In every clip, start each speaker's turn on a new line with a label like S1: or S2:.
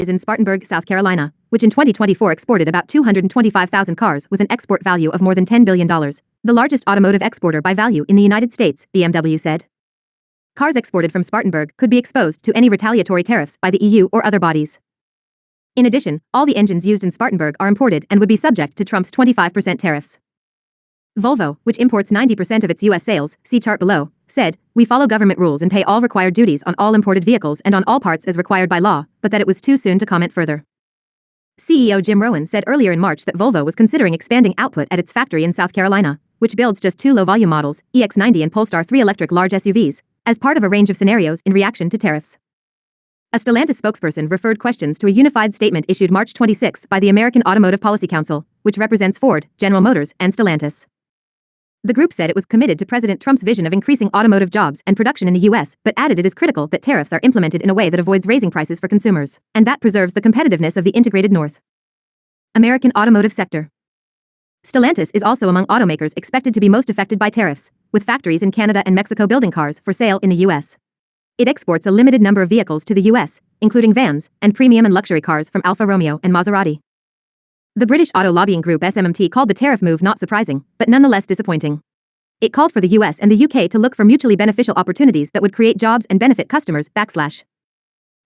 S1: is in Spartanburg, South Carolina, which in 2024 exported about 225,000 cars with an export value of more than $10 billion, the largest automotive exporter by value in the United States, BMW said. Cars exported from Spartanburg could be exposed to any retaliatory tariffs by the EU or other bodies. In addition, all the engines used in Spartanburg are imported and would be subject to Trump's 25% tariffs. Volvo, which imports 90% of its U.S. sales, see chart below, said, "We follow government rules and pay all required duties on all imported vehicles and on all parts as required by law," but that it was too soon to comment further. CEO Jim Rowan said earlier in March that Volvo was considering expanding output at its factory in South Carolina, which builds just two low-volume models, EX90 and Polestar 3 electric large SUVs, as part of a range of scenarios in reaction to tariffs. A Stellantis spokesperson referred questions to a unified statement issued March 26 by the American Automotive Policy Council, which represents Ford, General Motors, and Stellantis. The group said it was committed to President Trump's vision of increasing automotive jobs and production in the U.S., but added it is critical that tariffs are implemented in a way that avoids raising prices for consumers, and that preserves the competitiveness of the integrated North American automotive sector. Stellantis is also among automakers expected to be most affected by tariffs, with factories in Canada and Mexico building cars for sale in the U.S. It exports a limited number of vehicles to the U.S., including vans and premium and luxury cars from Alfa Romeo and Maserati. The British auto lobbying group SMMT called the tariff move not surprising, but nonetheless disappointing. It called for the US and the UK to look for mutually beneficial opportunities that would create jobs and benefit customers.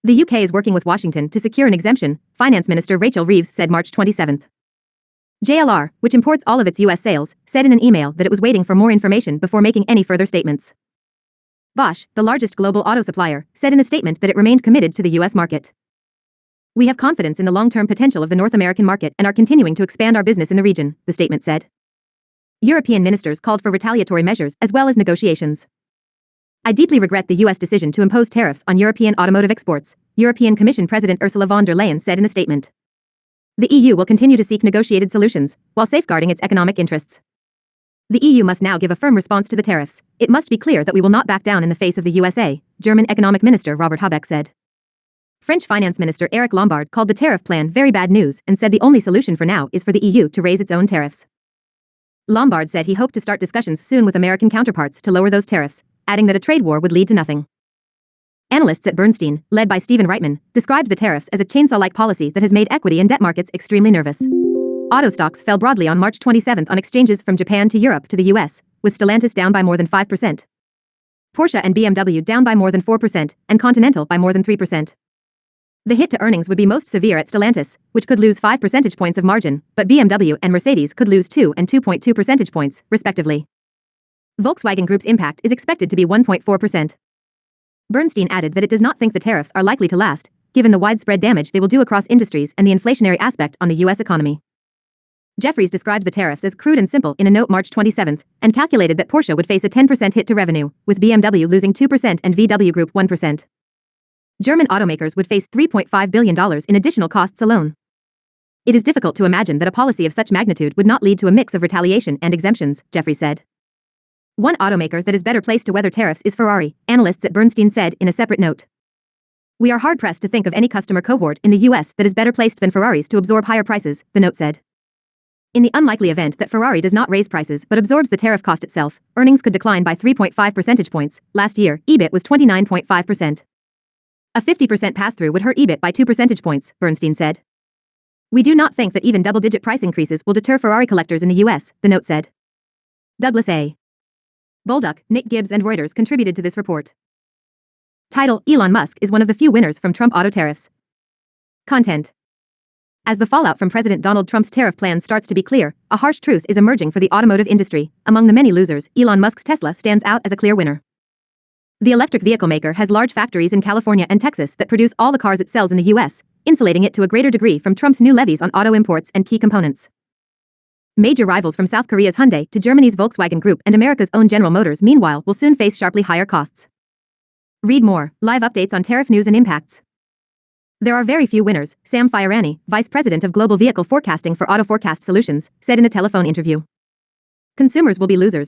S1: The UK is working with Washington to secure an exemption, Finance Minister Rachel Reeves said March 27. JLR, which imports all of its US sales, said in an email that it was waiting for more information before making any further statements. Bosch, the largest global auto supplier, said in a statement that it remained committed to the US market. "We have confidence in the long-term potential of the North American market and are continuing to expand our business in the region," the statement said. European ministers called for retaliatory measures as well as negotiations. "I deeply regret the U.S. decision to impose tariffs on European automotive exports," European Commission President Ursula von der Leyen said in a statement. "The EU will continue to seek negotiated solutions, while safeguarding its economic interests. The EU must now give a firm response to the tariffs. It must be clear that we will not back down in the face of the USA," German Economic Minister Robert Habeck said. French Finance Minister Eric Lombard called the tariff plan very bad news and said the only solution for now is for the EU to raise its own tariffs. Lombard said he hoped to start discussions soon with American counterparts to lower those tariffs, adding that a trade war would lead to nothing. Analysts at Bernstein, led by Stephen Reitman, described the tariffs as a chainsaw-like policy that has made equity and debt markets extremely nervous. Auto stocks fell broadly on March 27 on exchanges from Japan to Europe to the US, with Stellantis down by more than 5%. Porsche and BMW down by more than 4%, and Continental by more than 3%. The hit to earnings would be most severe at Stellantis, which could lose 5 percentage points of margin, but BMW and Mercedes could lose 2 and 2.2 percentage points, respectively. Volkswagen Group's impact is expected to be 1.4%. Bernstein added that it does not think the tariffs are likely to last, given the widespread damage they will do across industries and the inflationary aspect on the U.S. economy. Jefferies described the tariffs as crude and simple in a note March 27 and calculated that Porsche would face a 10% hit to revenue, with BMW losing 2% and VW Group 1%. German automakers would face $3.5 billion in additional costs alone. It is difficult to imagine that a policy of such magnitude would not lead to a mix of retaliation and exemptions, Jefferies said. One automaker that is better placed to weather tariffs is Ferrari, analysts at Bernstein said in a separate note. "We are hard-pressed to think of any customer cohort in the U.S. that is better placed than Ferrari's to absorb higher prices," the note said. In the unlikely event that Ferrari does not raise prices but absorbs the tariff cost itself, earnings could decline by 3.5 percentage points. Last year, EBIT was 29.5%. A 50% pass-through would hurt EBIT by 2 percentage points, Bernstein said. "We do not think that even double-digit price increases will deter Ferrari collectors in the U.S., the note said. Douglas A. Bolduc, Nick Gibbs and Reuters contributed to this report. Title: Elon Musk is one of the few winners from Trump auto tariffs. Content: As the fallout from President Donald Trump's tariff plan starts to be clear, a harsh truth is emerging for the automotive industry. Among the many losers, Elon Musk's Tesla stands out as a clear winner. The electric vehicle maker has large factories in California and Texas that produce all the cars it sells in the U.S., insulating it to a greater degree from Trump's new levies on auto imports and key components. Major rivals from South Korea's Hyundai to Germany's Volkswagen Group and America's own General Motors, meanwhile, will soon face sharply higher costs. Read more, live updates on tariff news and impacts. There are very few winners, Sam Fiorani, Vice President of Global Vehicle Forecasting for Auto Forecast Solutions, said in a telephone interview. Consumers will be losers,